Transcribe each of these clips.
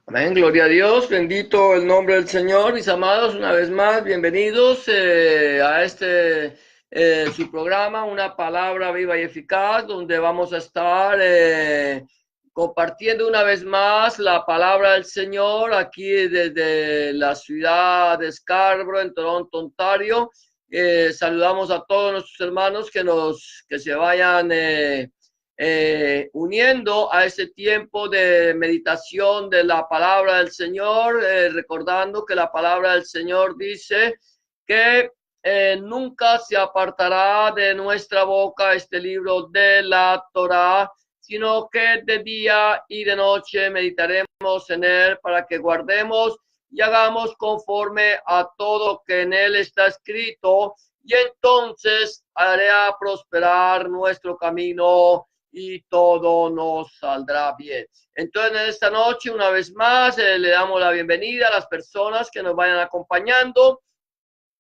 Amén, gloria a Dios, bendito el nombre del Señor. Mis amados, una vez más, bienvenidos a su programa, Una Palabra Viva y Eficaz, donde vamos a estar compartiendo una vez más la palabra del Señor aquí desde la ciudad de Scarborough, en Toronto, Ontario. Saludamos a todos nuestros hermanos que se vayan uniendo a ese tiempo de meditación de la palabra del Señor, recordando que la palabra del Señor dice que nunca se apartará de nuestra boca este libro de la Torá, sino que de día y de noche meditaremos en él para que guardemos y hagamos conforme a todo que en él está escrito, y entonces hará prosperar nuestro camino y todo nos saldrá bien. Entonces, en esta noche, una vez más, le damos la bienvenida a las personas que nos vayan acompañando.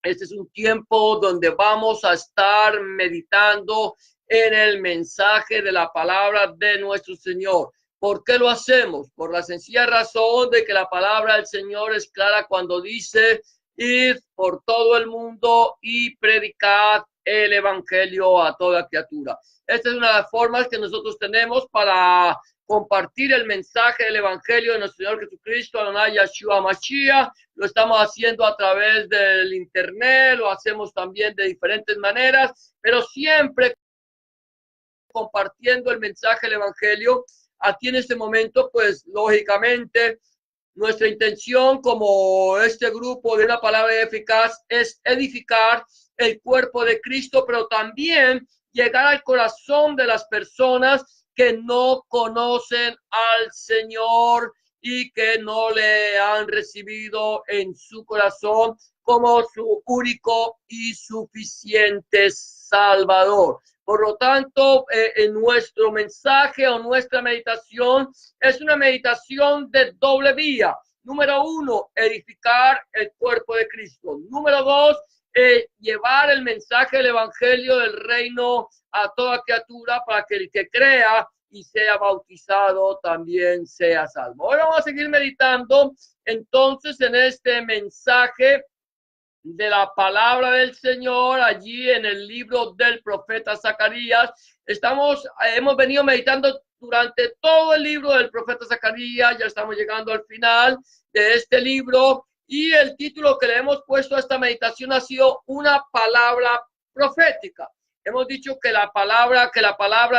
Este es un tiempo donde vamos a estar meditando en el mensaje de la palabra de nuestro Señor. ¿Por qué lo hacemos? Por la sencilla razón de que la palabra del Señor es clara cuando dice: id por todo el mundo y predicad el evangelio a toda criatura. Esta es una de las formas que nosotros tenemos para compartir el mensaje del evangelio de nuestro Señor Jesucristo, Adonai Yeshua Mashiach. Lo estamos haciendo a través del internet, lo hacemos también de diferentes maneras, pero siempre compartiendo el mensaje del evangelio. Aquí en este momento, pues lógicamente, nuestra intención como este grupo de Una Palabra Eficaz es edificar el cuerpo de Cristo, pero también llegar al corazón de las personas que no conocen al Señor y que no le han recibido en su corazón como su único y suficiente Salvador. Por lo tanto, en nuestro mensaje o nuestra meditación es una meditación de doble vía. Número uno, edificar el cuerpo de Cristo. Número dos, llevar el mensaje del evangelio del reino a toda criatura para que el que crea y sea bautizado también sea salvo. Ahora vamos a seguir meditando entonces en este mensaje de la palabra del Señor allí en el libro del profeta Zacarías. Hemos venido meditando durante todo el libro del profeta Zacarías, ya estamos llegando al final de este libro, y el título que le hemos puesto a esta meditación ha sido Una palabra profética. Hemos dicho que la palabra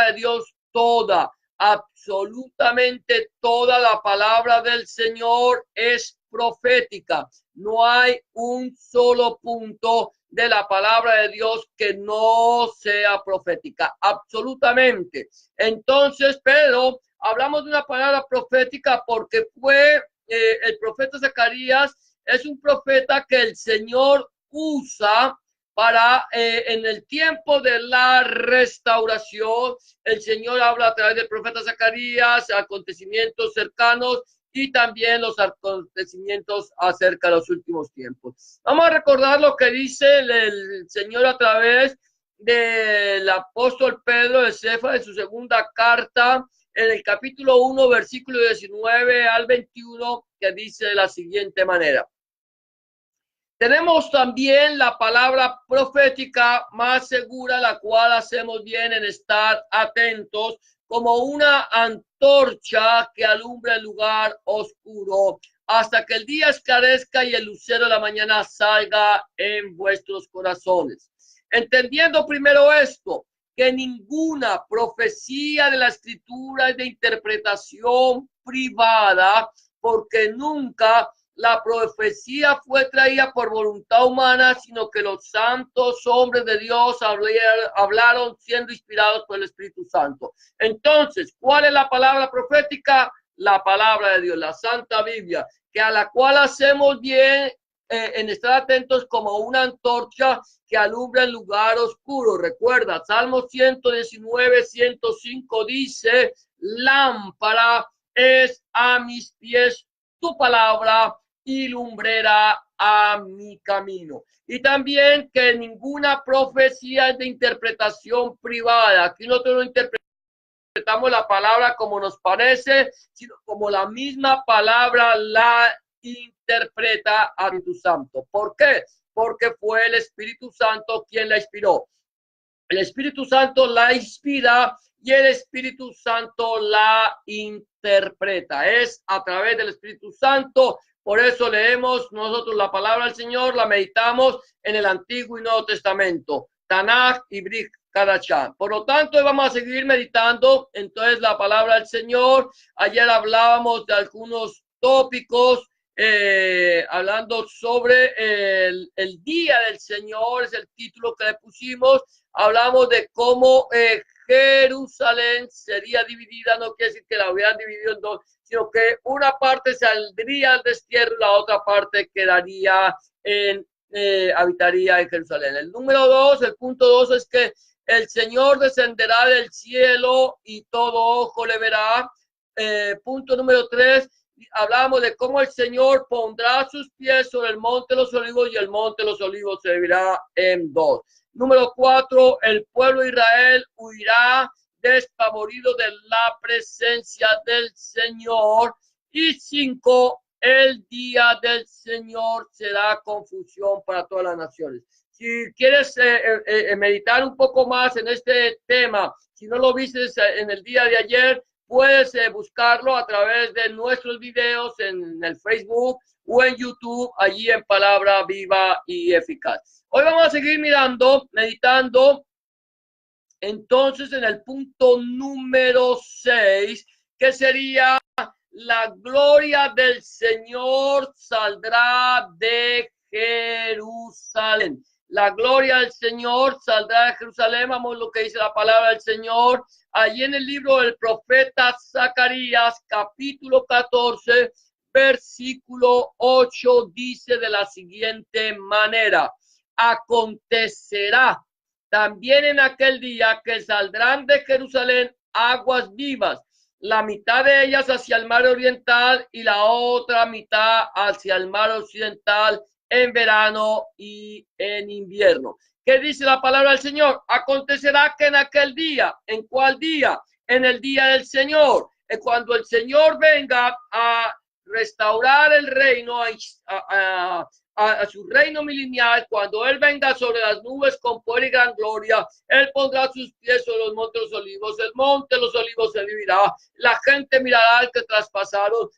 de Dios toda, absolutamente toda la palabra del Señor es profética. No hay un solo punto de la palabra de Dios que no sea profética, absolutamente. Entonces, pero hablamos de una palabra profética porque fue el profeta Zacarías, es un profeta que el Señor usa para en el tiempo de la restauración. El Señor habla a través del profeta Zacarías, acontecimientos cercanos y también los acontecimientos acerca de los últimos tiempos. Vamos a recordar lo que dice el Señor a través del apóstol Pedro de Cefa, de su segunda carta, en el capítulo 1, versículo 19 al 21, que dice de la siguiente manera: tenemos también la palabra profética más segura, la cual hacemos bien en estar atentos, como una antorcha que alumbra el lugar oscuro, hasta que el día esclarezca y el lucero de la mañana salga en vuestros corazones. Entendiendo primero esto, que ninguna profecía de la escritura es de interpretación privada, porque nunca la profecía fue traída por voluntad humana, sino que los santos hombres de Dios hablaron siendo inspirados por el Espíritu Santo. Entonces, ¿cuál es la palabra profética? La palabra de Dios, la Santa Biblia, que a la cual hacemos bien en estar atentos como una antorcha que alumbra el lugar oscuro. Recuerda, Salmo 119, 105 dice: lámpara es a mis pies tu palabra y lumbrera a mi camino. Y también que ninguna profecía es de interpretación privada. Aquí no tengo interpretación interpretamos la palabra como nos parece, sino como la misma palabra la interpreta al Espíritu Santo. ¿Por qué? Porque fue el Espíritu Santo quien la inspiró. El Espíritu Santo la inspira y el Espíritu Santo la interpreta. Es a través del Espíritu Santo. Por eso leemos nosotros la palabra del Señor, la meditamos en el Antiguo y Nuevo Testamento, Tanaj y Brit Hadashah. Por lo tanto, hoy vamos a seguir meditando entonces la palabra del Señor. Ayer hablábamos de algunos tópicos, hablando sobre el día del Señor, es el título que le pusimos. Hablamos de cómo Jerusalén sería dividida, no quiere decir que la hubieran dividido en dos, sino que una parte saldría al destierro y la otra parte quedaría habitaría en Jerusalén. El número 2, el punto 2 es que el Señor descenderá del cielo y todo ojo le verá. Punto número 3, hablamos de cómo el Señor pondrá sus pies sobre el monte de los olivos y el monte de los olivos se dividirá en dos. Número 4, el pueblo de Israel huirá despavorido de la presencia del Señor. Y 5, el día del Señor será confusión para todas las naciones. Si quieres meditar un poco más en este tema, si no lo viste en el día de ayer, puedes buscarlo a través de nuestros videos en el Facebook o en YouTube, allí en Palabra Viva y Eficaz. Hoy vamos a seguir meditando, entonces en el punto número 6, que sería la gloria del Señor saldrá de Jerusalén. La gloria del Señor saldrá de Jerusalén. Vamos a lo que dice la palabra del Señor. Allí en el libro del profeta Zacarías, capítulo 14, versículo 8, dice de la siguiente manera: acontecerá también en aquel día que saldrán de Jerusalén aguas vivas, la mitad de ellas hacia el mar oriental y la otra mitad hacia el mar occidental en verano y en invierno. ¿Qué dice la palabra del Señor? Acontecerá que en aquel día, ¿en cuál día? En el día del Señor, cuando el Señor venga a restaurar el reino, a su reino milenial, cuando Él venga sobre las nubes con poder y gran gloria, Él pondrá sus pies sobre los montes de los olivos, el monte de los olivos se dividirá, la gente mirará al que traspasaron,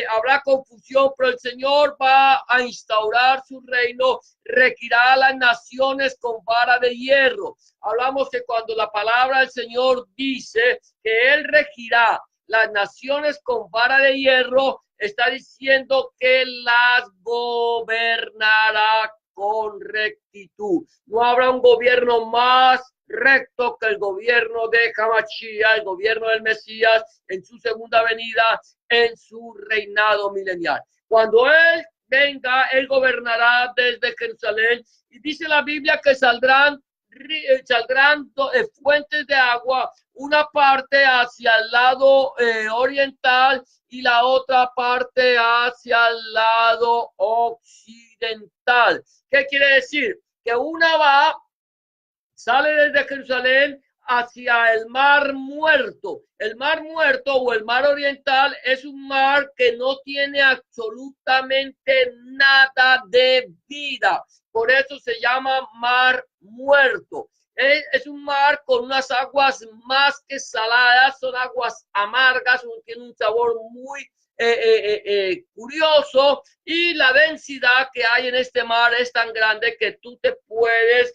habrá confusión, pero el Señor va a instaurar su reino, regirá a las naciones con vara de hierro. Hablamos que cuando la palabra del Señor dice que Él regirá las naciones con vara de hierro, está diciendo que las gobernará con rectitud. No habrá un gobierno más recto que el gobierno de Hamashia, el gobierno del Mesías, en su segunda venida, en su reinado milenial. Cuando Él venga, Él gobernará desde Jerusalén, y dice la Biblia que saldrán fuentes de agua, una parte hacia el lado oriental y la otra parte hacia el lado occidental. ¿Qué quiere decir? Que una sale desde Jerusalén hacia el Mar Muerto. El Mar Muerto o el Mar Oriental es un mar que no tiene absolutamente nada de vida. Por eso se llama Mar Muerto. Es un mar con unas aguas más que saladas, son aguas amargas, tiene un sabor muy curioso, y la densidad que hay en este mar es tan grande que tú te puedes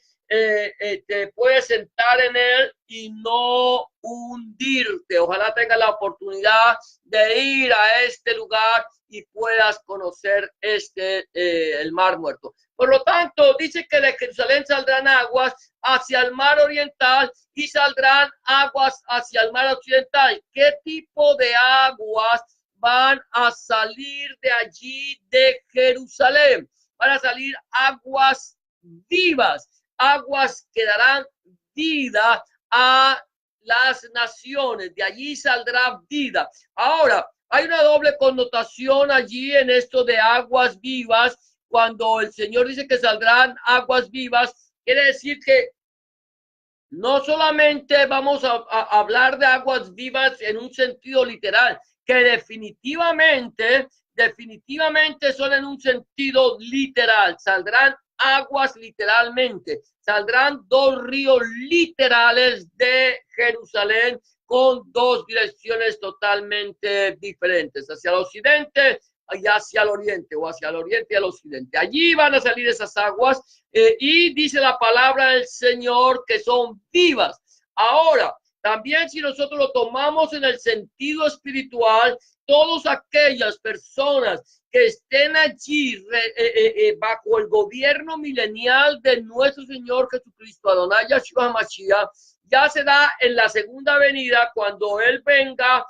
sentar en él y no hundirte. Ojalá tengas la oportunidad de ir a este lugar y puedas conocer el Mar Muerto. Por lo tanto, dice que de Jerusalén saldrán aguas hacia el mar oriental y saldrán aguas hacia el mar occidental. ¿Qué tipo de aguas van a salir de allí de Jerusalén? Van a salir aguas vivas, aguas que darán vida a las naciones. De allí saldrá vida. Ahora, hay una doble connotación allí en esto de aguas vivas. Cuando el Señor dice que saldrán aguas vivas, quiere decir que No solamente vamos a hablar de aguas vivas en un sentido literal, que definitivamente son en un sentido literal. Saldrán aguas literalmente, saldrán dos ríos literales de Jerusalén con dos direcciones totalmente diferentes, hacia el occidente y hacia el oriente, o hacia el oriente y al occidente. Allí van a salir esas aguas y dice la palabra del Señor que son vivas. Ahora, también si nosotros lo tomamos en el sentido espiritual, todas aquellas personas que estén allí bajo el gobierno milenial de nuestro Señor Jesucristo, Adonai Yahshua Mashiach, ya será en la segunda venida cuando Él venga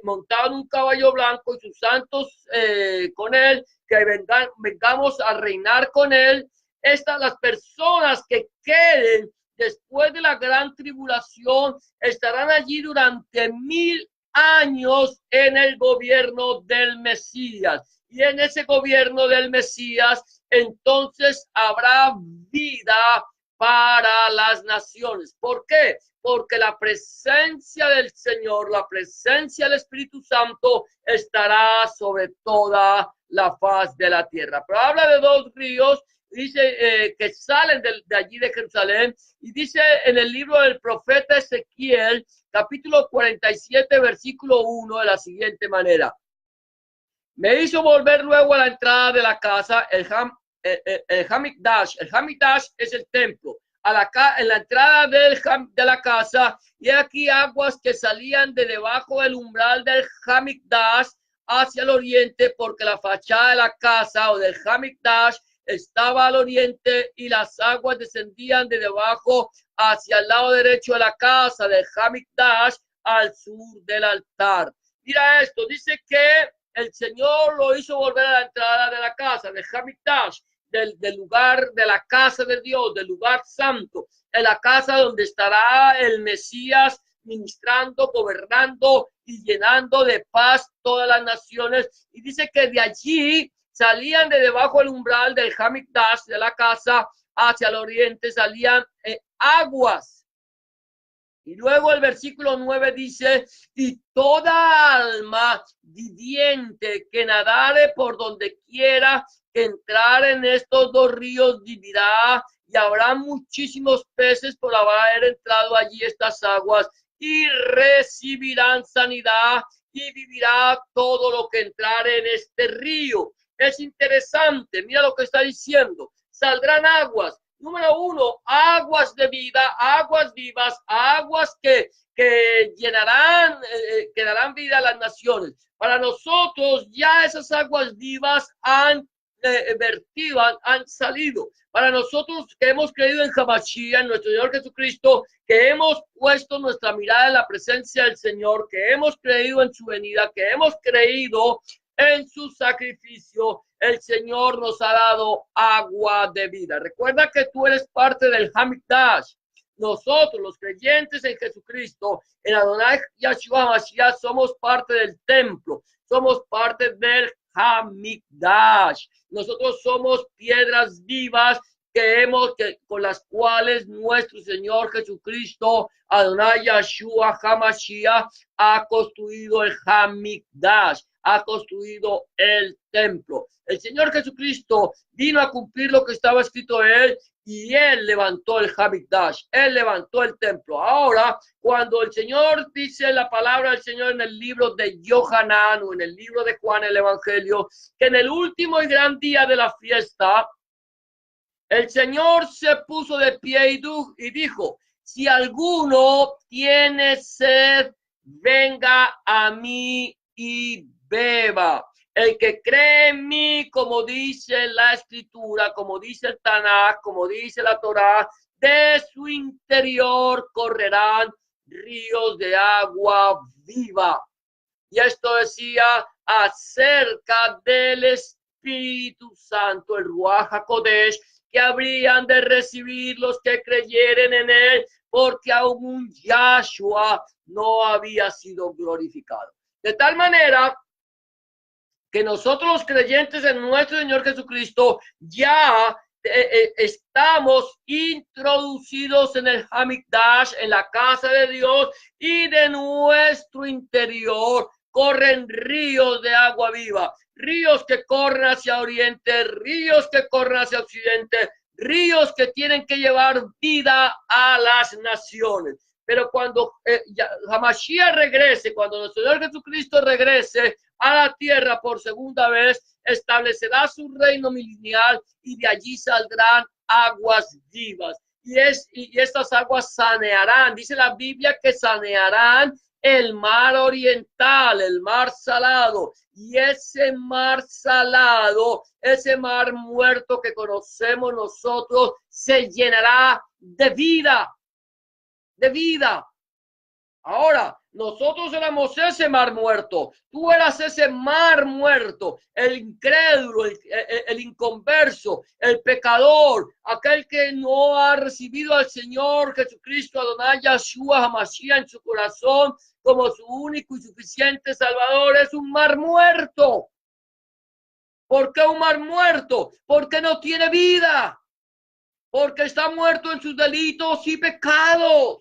montado en un caballo blanco y sus santos con Él, que vengamos a reinar con Él. Las personas que queden después de la gran tribulación estarán allí durante 1000 años en el gobierno del Mesías. Y en ese gobierno del Mesías, entonces habrá vida para las naciones. ¿Por qué? Porque la presencia del Señor, la presencia del Espíritu Santo estará sobre toda la faz de la tierra. Pero habla de dos ríos, dice que salen de allí de Jerusalén, y dice en el libro del profeta Ezequiel, capítulo 47, versículo 1, de la siguiente manera: me hizo volver luego a la entrada de la casa, el Hamikdash. El Hamikdash es el templo. En la entrada de la casa, y aquí aguas que salían de debajo del umbral del Hamikdash hacia el oriente, porque la fachada de la casa o del Hamikdash estaba al oriente y las aguas descendían de debajo hacia el lado derecho de la casa del Hamikdash al sur del altar. Mira esto, dice que el Señor lo hizo volver a la entrada de la casa, del Hamikdash, del lugar de la casa de Dios, del lugar santo, en la casa donde estará el Mesías ministrando, gobernando y llenando de paz todas las naciones. Y dice que de allí salían de debajo del umbral del Hamikdash, de la casa, hacia el oriente, salían aguas. Y luego el versículo 9 dice: y toda alma viviente que nadare por donde quiera que entrar en estos dos ríos vivirá, y habrá muchísimos peces por haber entrado allí estas aguas, y recibirán sanidad, y vivirá todo lo que entrare en este río. Es interesante, mira lo que está diciendo: saldrán aguas. Número uno, aguas de vida, aguas vivas, aguas que llenarán, que darán vida a las naciones. Para nosotros ya esas aguas vivas han vertido, han salido. Para nosotros que hemos creído en Hamashiach, en nuestro Señor Jesucristo, que hemos puesto nuestra mirada en la presencia del Señor, que hemos creído en su venida, que hemos creído en su sacrificio, el Señor nos ha dado agua de vida. Recuerda que tú eres parte del Hamikdash. Nosotros, los creyentes en Jesucristo, en Adonai Yahshua Mashiach, somos parte del templo, somos parte del Hamikdash. Nosotros somos piedras vivas con las cuales nuestro Señor Jesucristo, Adonai Yahshua HaMashiach, ha construido el Hamikdash, ha construido el templo. El Señor Jesucristo vino a cumplir lo que estaba escrito de él, y él levantó el Hamikdash, él levantó el templo. Ahora, cuando el Señor dice la palabra del Señor en el libro de Yohanan o en el libro de Juan el Evangelio, que en el último y gran día de la fiesta, el Señor se puso de pie y dijo: si alguno tiene sed, venga a mí y beba. El que cree en mí, como dice la Escritura, como dice el Tanaj, como dice la Torá, de su interior correrán ríos de agua viva. Y esto decía acerca del Espíritu Santo, el Ruach HaKodesh, que habrían de recibir los que creyeren en él, porque aún Yahshua no había sido glorificado. De tal manera que nosotros los creyentes en nuestro Señor Jesucristo ya estamos introducidos en el Hamikdash, en la casa de Dios, y de nuestro interior corren ríos de agua viva, ríos que corren hacia oriente, ríos que corren hacia occidente, ríos que tienen que llevar vida a las naciones. Pero cuando Hamashiach regrese, cuando nuestro Señor Jesucristo regrese a la tierra por segunda vez, establecerá su reino milenial y de allí saldrán aguas vivas. Y estas aguas sanearán, dice la Biblia que sanearán el mar oriental, el mar salado. Y ese mar salado, ese mar muerto que conocemos nosotros, se llenará de vida. De vida. Ahora, nosotros éramos ese mar muerto. Tú eras ese mar muerto, el incrédulo, el inconverso, el pecador, aquel que no ha recibido al Señor Jesucristo, Adonai Yahshua HaMashiach en su corazón como su único y suficiente Salvador. Es un mar muerto. ¿Por qué un mar muerto? Porque no tiene vida. Porque está muerto en sus delitos y pecados.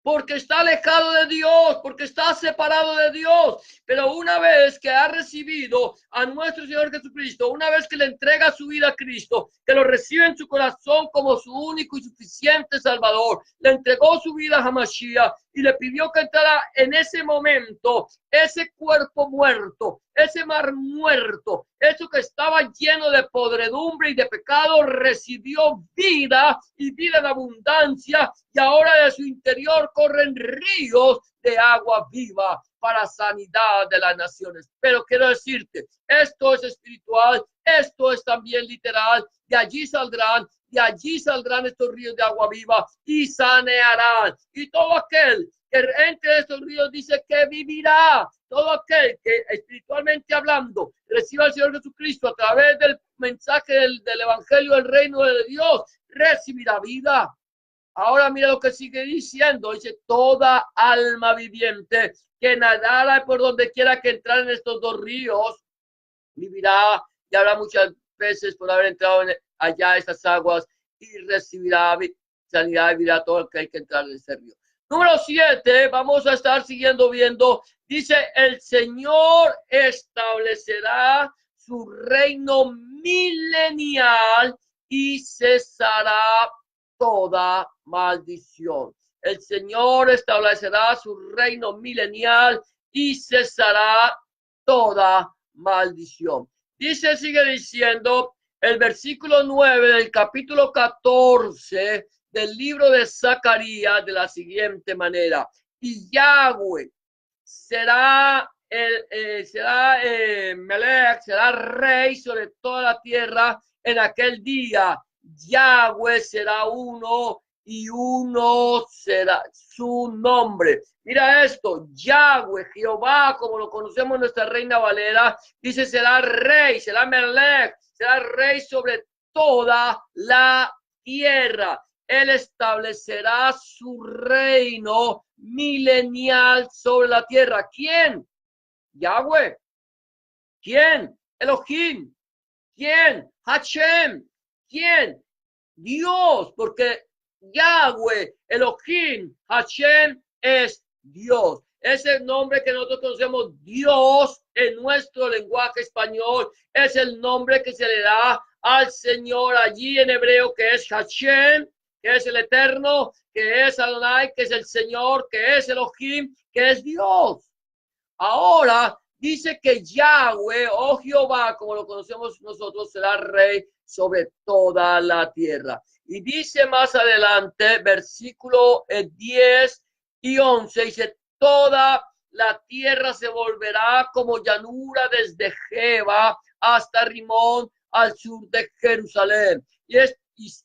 Porque está alejado de Dios, porque está separado de Dios. Pero una vez que ha recibido a nuestro Señor Jesucristo, una vez que le entrega su vida a Cristo, que lo recibe en su corazón como su único y suficiente Salvador, le entregó su vida a Hamashiach y le pidió que entrara en ese momento, ese cuerpo muerto, ese mar muerto, eso que estaba lleno de podredumbre y de pecado, recibió vida y vida en abundancia, y ahora de su interior corren ríos de agua viva para sanidad de las naciones. Pero quiero decirte, esto es espiritual, esto es también literal. De allí saldrán estos ríos de agua viva y sanearán. Y todo aquel que entre estos ríos dice que vivirá. Todo aquel que espiritualmente hablando reciba al Señor Jesucristo a través del mensaje del Evangelio del Reino de Dios, recibirá vida. Ahora mira lo que sigue diciendo. Dice, toda alma viviente que nadara por donde quiera que entrar en estos dos ríos, vivirá. Y habrá muchas veces por haber entrado allá a estas aguas y recibirá sanidad y vivirá todo el que hay que entrar en ese río. Número 7, vamos a estar siguiendo viendo. Dice, el Señor establecerá su reino milenial y cesará toda maldición. El Señor establecerá su reino milenial y cesará toda maldición. Dice, sigue diciendo el versículo 9 del capítulo 14 del libro de Zacarías de la siguiente manera: y Yahweh será Melech, será rey sobre toda la tierra en aquel día. Yahweh será uno y uno será su nombre. Mira esto, Yahweh, Jehová, como lo conocemos nuestra Reina Valera, dice será rey, será Melech, será rey sobre toda la tierra. Él establecerá su reino milenial sobre la tierra. ¿Quién? Yahweh. ¿Quién? Elohim. ¿Quién? Hashem. ¿Quién? Dios, porque Yahweh, Elohim, Hashem es Dios. Ese nombre que nosotros conocemos, Dios, en nuestro lenguaje español, es el nombre que se le da al Señor allí en hebreo, que es Hashem, que es el Eterno, que es Adonai, que es el Señor, que es Elohim, que es Dios. Ahora dice que Yahweh, oh Jehová, como lo conocemos nosotros, será rey sobre toda la tierra. Y dice más adelante, versículo 10 y 11, dice, toda la tierra se volverá como llanura desde Jeba hasta Rimón, al sur de Jerusalén. Y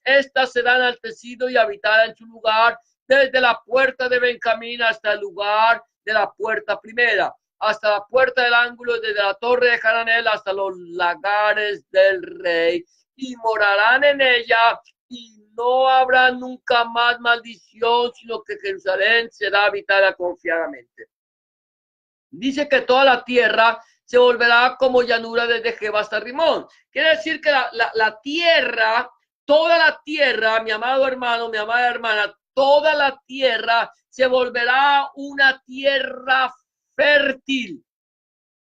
esta será enaltecida y habitada en su lugar, desde la puerta de Benjamín hasta el lugar de la puerta primera, hasta la puerta del ángulo, desde la torre de Hananel hasta los lagares del rey, y morarán en ella, y no habrá nunca más maldición, sino que Jerusalén será habitada confiadamente. Dice que toda la tierra se volverá como llanura desde Geba hasta Rimón. Quiere decir que la tierra, toda la tierra, mi amado hermano, mi amada hermana, toda la tierra se volverá una tierra fértil.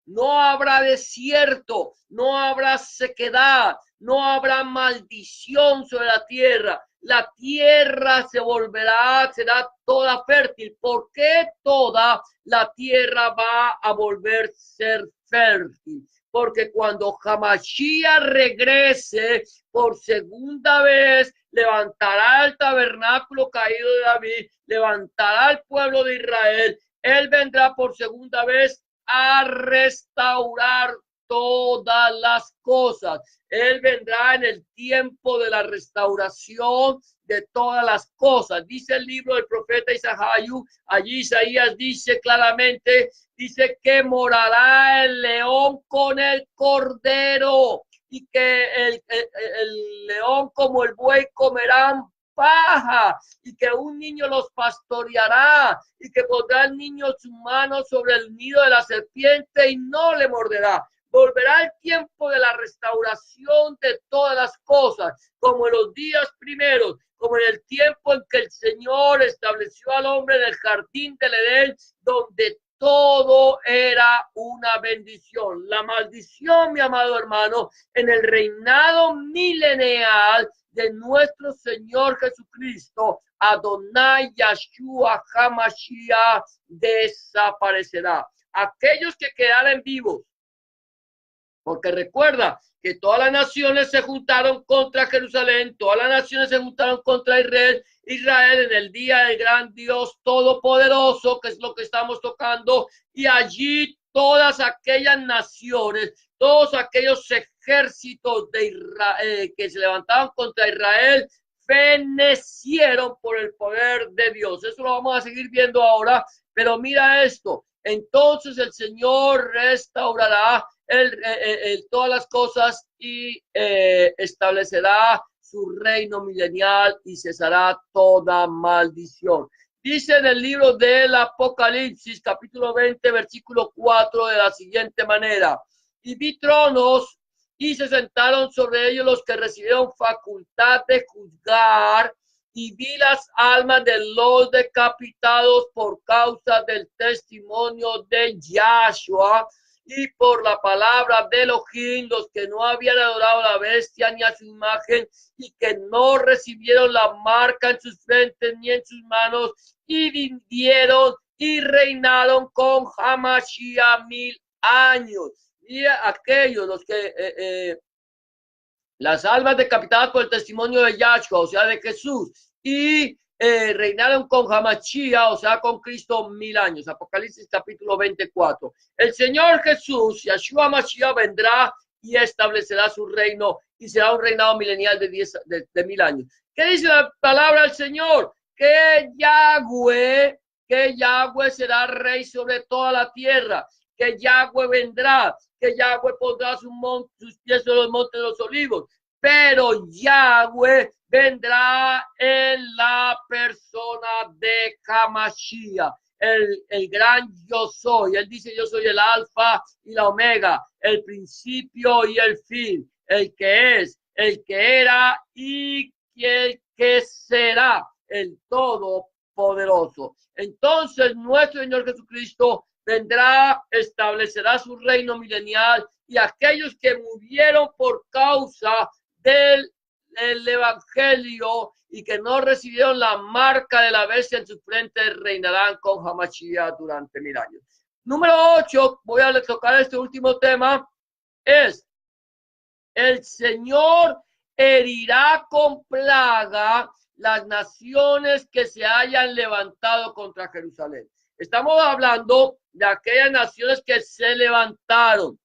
No habrá desierto, no habrá sequedad, no habrá maldición sobre la tierra. La tierra se volverá, será toda fértil. ¿Por qué toda la tierra va a volver a ser fértil? Porque cuando Hamashiach regrese por segunda vez, levantará el tabernáculo caído de David, levantará el pueblo de Israel. Él vendrá por segunda vez a restaurar todas las cosas. Él vendrá en el tiempo de la restauración de todas las cosas. Dice el libro del profeta Isaías, allí Isaías dice claramente, dice que morará el león con el cordero y que el león como el buey comerán paja y que un niño los pastoreará y que pondrá el niño su mano sobre el nido de la serpiente y no le morderá. Volverá el tiempo de la restauración de todas las cosas, como en los días primeros, como en el tiempo en que el Señor estableció al hombre en el jardín del Edén, donde todo era una bendición. La maldición, mi amado hermano, en el reinado milenial de nuestro Señor Jesucristo, Adonai Yahshua HaMashiach, desaparecerá. Aquellos que quedaran vivos, porque recuerda que todas las naciones se juntaron contra Jerusalén, todas las naciones se juntaron contra Israel en el día del gran Dios Todopoderoso, que es lo que estamos tocando, y allí todas aquellas naciones, todos aquellos ejércitos de Israel que se levantaban contra Israel, fenecieron por el poder de Dios. Eso lo vamos a seguir viendo ahora, pero mira esto. Entonces el Señor restaurará todas las cosas y establecerá su reino milenial y cesará toda maldición. Dice en el libro del Apocalipsis, capítulo 20, versículo 4, de la siguiente manera: y vi tronos y se sentaron sobre ellos los que recibieron facultad de juzgar, y vi las almas de los decapitados por causa del testimonio de Yahshua y por la palabra de Elohim, los que no habían adorado a la bestia ni a su imagen y que no recibieron la marca en sus frentes ni en sus manos, y vivieron y reinaron con Hamashiach 1000 años. Y aquellos, los que las almas decapitadas por el testimonio de Yahshua, o sea, de Jesús, y reinaron con Hamashiach, o sea, con Cristo 1000 años. Apocalipsis capítulo 24. El Señor Jesús, Yahshua Mashiach, vendrá y establecerá su reino y será un reinado milenial de 1000 años. ¿Qué dice la palabra del Señor? Que Yahweh será rey sobre toda la tierra, que Yahweh vendrá, que Yahweh pondrá sus pies sobre los montes de los olivos, pero Yahweh vendrá en la persona de Hamashiach, el gran yo soy. Él dice: yo soy el alfa y la omega, el principio y el fin, el que es, el que era y el que será, el todopoderoso. Entonces nuestro Señor Jesucristo vendrá, establecerá su reino milenial, y aquellos que murieron por causa del evangelio y que no recibieron la marca de la bestia en su frente reinarán con Hamashiach durante 1000 años. Número 8, voy a tocar este último tema, es: el Señor herirá con plaga las naciones que se hayan levantado contra Jerusalén. Estamos hablando de aquellas naciones que se levantaron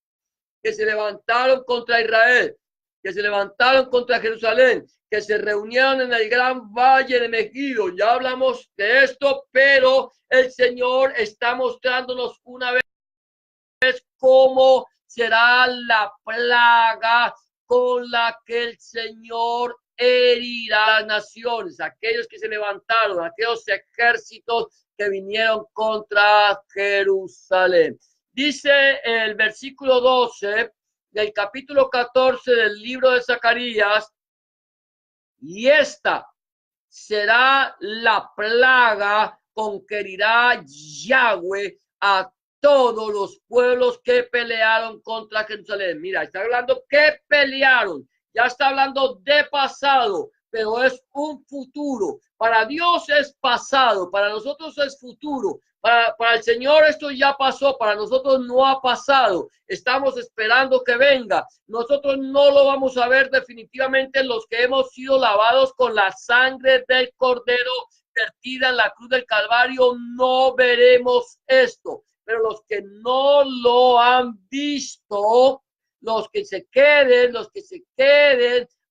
contra Israel, que se levantaron contra Jerusalén, que se reunieron en el gran valle de Megiddo. Ya hablamos de esto, pero el Señor está mostrándonos una vez cómo será la plaga con la que el Señor herirá a las naciones, aquellos que se levantaron, aquellos ejércitos que vinieron contra Jerusalén. Dice el versículo 12 del capítulo 14 del libro de Zacarías, y esta será la plaga con que herirá Yahweh a todos los pueblos que pelearon contra Jerusalén. Mira, está hablando que pelearon, ya está hablando de pasado, pero es un futuro. Para Dios es pasado, para nosotros es futuro. Para el Señor esto ya pasó, para nosotros no ha pasado. Estamos esperando que venga. Nosotros no lo vamos a ver definitivamente los que hemos sido lavados con la sangre del Cordero vertida en la cruz del Calvario. No veremos esto, pero los que no lo han visto, los que se queden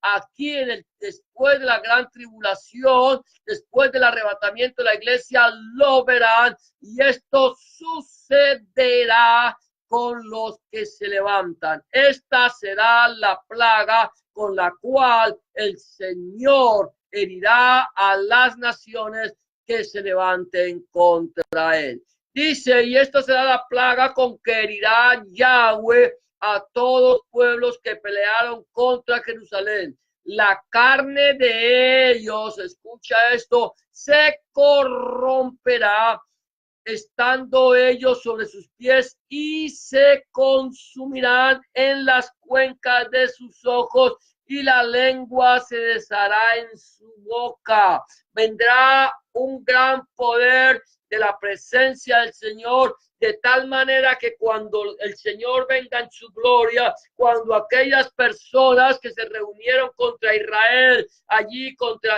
aquí después de la gran tribulación, después del arrebatamiento de la iglesia, lo verán, y esto sucederá con los que se levantan. Esta será la plaga con la cual el Señor herirá a las naciones que se levanten contra él. Dice, y esta será la plaga con que herirá Yahweh a todos los pueblos que pelearon contra Jerusalén. La carne de ellos, escucha esto, se corromperá estando ellos sobre sus pies, y se consumirán en las cuencas de sus ojos, y la lengua se deshará en su boca. Vendrá un gran poder de la presencia del Señor, de tal manera que cuando el Señor venga en su gloria, cuando aquellas personas que se reunieron contra Israel, allí contra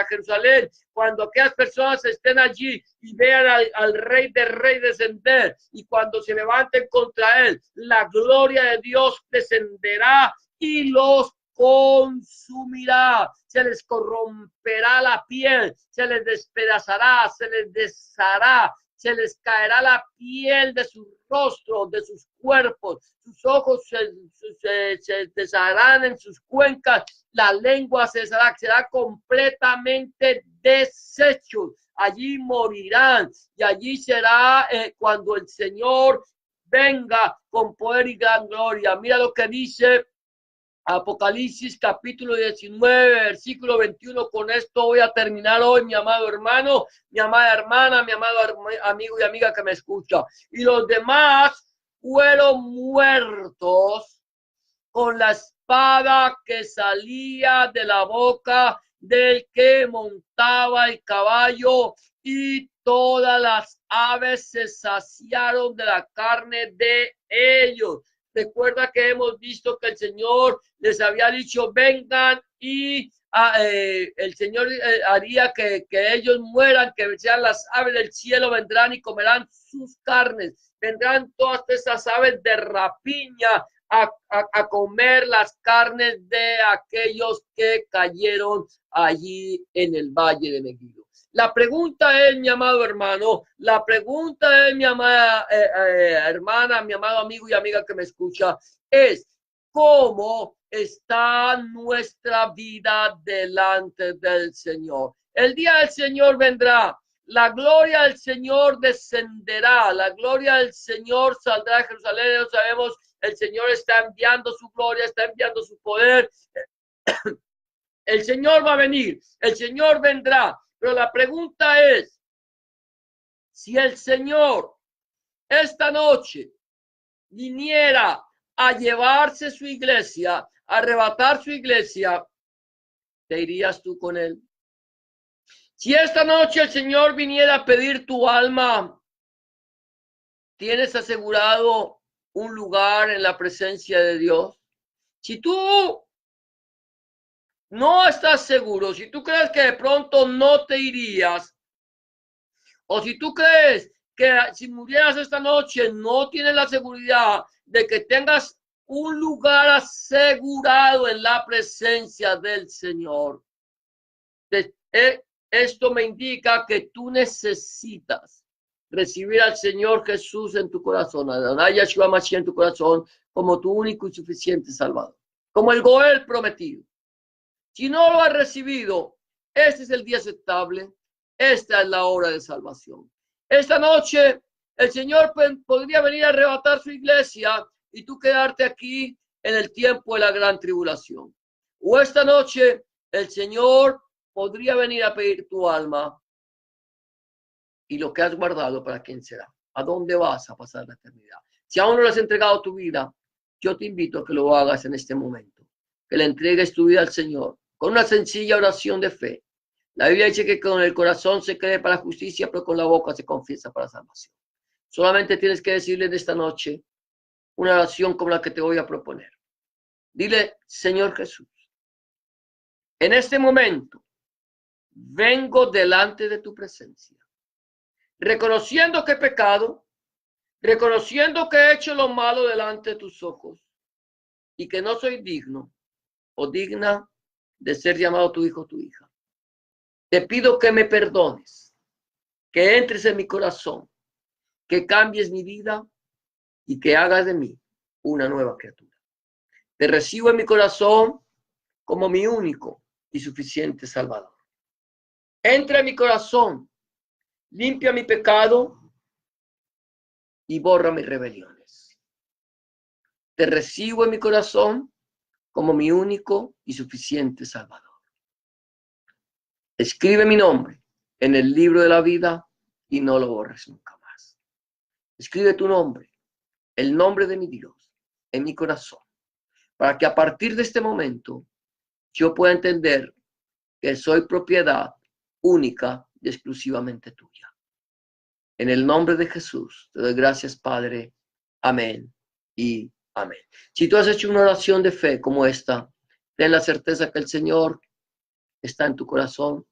Jerusalén, cuando aquellas personas estén allí y vean al Rey de Reyes descender, y cuando se levanten contra él, la gloria de Dios descenderá y los consumirá, se les corromperá la piel, se les despedazará, se les deshará, se les caerá la piel de su rostro, de sus cuerpos, sus ojos se desharán en sus cuencas, la lengua se deshará, será completamente deshecho. Allí morirán, y allí será cuando el Señor venga con poder y gran gloria. Mira lo que dice Apocalipsis capítulo 19, versículo 21. Con esto voy a terminar hoy, mi amado hermano, mi amada hermana, mi amado amigo y amiga que me escucha. Y los demás fueron muertos con la espada que salía de la boca del que montaba el caballo, y todas las aves se saciaron de la carne de ellos. Recuerda que hemos visto que el Señor les había dicho, vengan, y el Señor haría que ellos mueran, que sean las aves del cielo, vendrán y comerán sus carnes. Vendrán todas esas aves de rapiña a comer las carnes de aquellos que cayeron allí en el valle de Megiddo. La pregunta es, mi amado hermano, la pregunta es, mi amada hermana, mi amado amigo y amiga que me escucha, es ¿cómo está nuestra vida delante del Señor? El día del Señor vendrá, la gloria del Señor descenderá, la gloria del Señor saldrá de Jerusalén. Ya sabemos, el Señor está enviando su gloria, está enviando su poder. El Señor va a venir, el Señor vendrá. Pero la pregunta es, si el Señor esta noche viniera a llevarse su iglesia, a arrebatar su iglesia, ¿te irías tú con él? Si esta noche el Señor viniera a pedir tu alma, ¿tienes asegurado un lugar en la presencia de Dios? Si tú no estás seguro, si tú crees que de pronto no te irías, o si tú crees que si murieras esta noche no tienes la seguridad de que tengas un lugar asegurado en la presencia del Señor, esto me indica que tú necesitas recibir al Señor Jesús en tu corazón, a Yahshua Mashiach en tu corazón, como tu único y suficiente Salvador, como el Goel prometido. Si no lo has recibido, este es el día aceptable, esta es la hora de salvación. Esta noche el Señor podría venir a arrebatar su iglesia y tú quedarte aquí en el tiempo de la gran tribulación. O esta noche el Señor podría venir a pedir tu alma y lo que has guardado, ¿para quién será? ¿A dónde vas a pasar la eternidad? Si aún no le has entregado tu vida, yo te invito a que lo hagas en este momento, que le entregues tu vida al Señor con una sencilla oración de fe. La Biblia dice que con el corazón se cree para justicia, pero con la boca se confiesa para salvación. Solamente tienes que decirle de esta noche una oración como la que te voy a proponer. Dile: Señor Jesús, en este momento vengo delante de tu presencia, reconociendo que he pecado, reconociendo que he hecho lo malo delante de tus ojos y que no soy digno o digna de ser llamado tu hijo o tu hija. Te pido que me perdones, que entres en mi corazón, que cambies mi vida y que hagas de mí una nueva criatura. Te recibo en mi corazón como mi único y suficiente Salvador. Entra en mi corazón, limpia mi pecado y borra mis rebeliones. Te recibo en mi corazón como mi único y suficiente Salvador. Escribe mi nombre en el libro de la vida y no lo borres nunca más. Escribe tu nombre, el nombre de mi Dios, en mi corazón, para que a partir de este momento yo pueda entender que soy propiedad única y exclusivamente tuya. En el nombre de Jesús te doy gracias, Padre. Amén y amén. Si tú has hecho una oración de fe como esta, ten la certeza que el Señor está en tu corazón,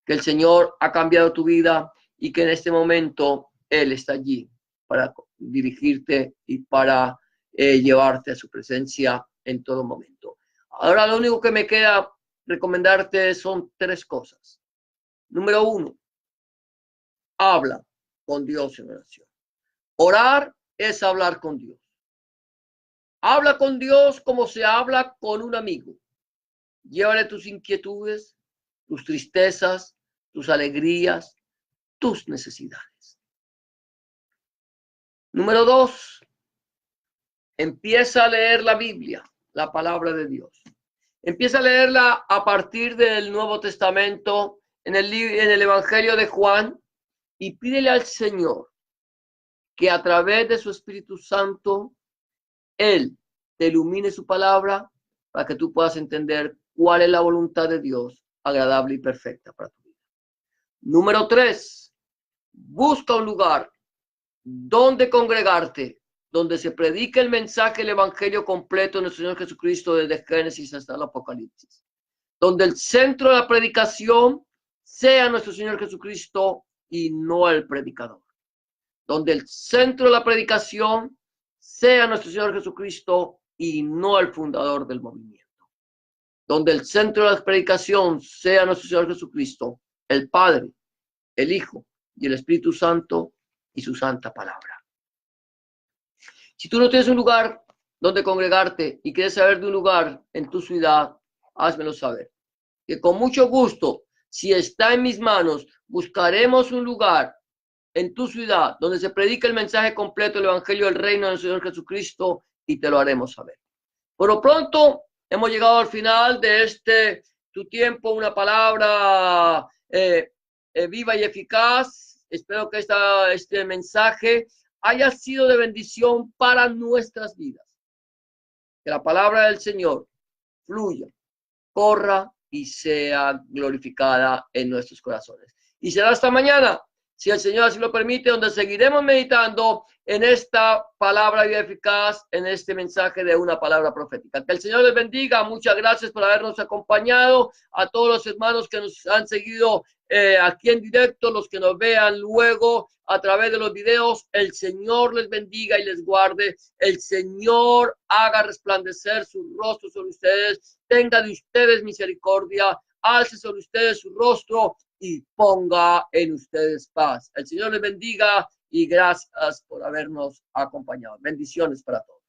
que el Señor ha cambiado tu vida y que en este momento Él está allí para dirigirte y para llevarte a su presencia en todo momento. Ahora lo único que me queda recomendarte son 3 cosas. Número 1, habla con Dios en oración. Orar es hablar con Dios. Habla con Dios como se habla con un amigo. Llévale tus inquietudes, tus tristezas, tus alegrías, tus necesidades. Número 2, empieza a leer la Biblia, la palabra de Dios. Empieza a leerla a partir del Nuevo Testamento, en el Evangelio de Juan, y pídele al Señor que a través de su Espíritu Santo, Él te ilumine su palabra para que tú puedas entender cuál es la voluntad de Dios, agradable y perfecta para tu vida. Número 3, busca un lugar donde congregarte, donde se predique el mensaje, el evangelio completo de nuestro Señor Jesucristo desde Génesis hasta el Apocalipsis. Donde el centro de la predicación sea nuestro Señor Jesucristo y no el predicador. Donde el centro de la predicación sea nuestro Señor Jesucristo y no el fundador del movimiento. Donde el centro de la predicación sea nuestro Señor Jesucristo, el Padre, el Hijo y el Espíritu Santo y su santa palabra. Si tú no tienes un lugar donde congregarte y quieres saber de un lugar en tu ciudad, házmelo saber. Que con mucho gusto, si está en mis manos, buscaremos un lugar en tu ciudad donde se predique el mensaje completo del Evangelio del Reino del Señor Jesucristo y te lo haremos saber. Por lo pronto, hemos llegado al final de tu tiempo, una palabra viva y eficaz. Espero que este mensaje haya sido de bendición para nuestras vidas. Que la palabra del Señor fluya, corra y sea glorificada en nuestros corazones. Y será hasta mañana, si el Señor así lo permite, donde seguiremos meditando en esta palabra viva y eficaz, en este mensaje de una palabra profética. Que el Señor les bendiga. Muchas gracias por habernos acompañado. A todos los hermanos que nos han seguido aquí en directo, los que nos vean luego a través de los videos, el Señor les bendiga y les guarde. El Señor haga resplandecer su rostro sobre ustedes, tenga de ustedes misericordia, alce sobre ustedes su rostro y ponga en ustedes paz. El Señor les bendiga y gracias por habernos acompañado. Bendiciones para todos.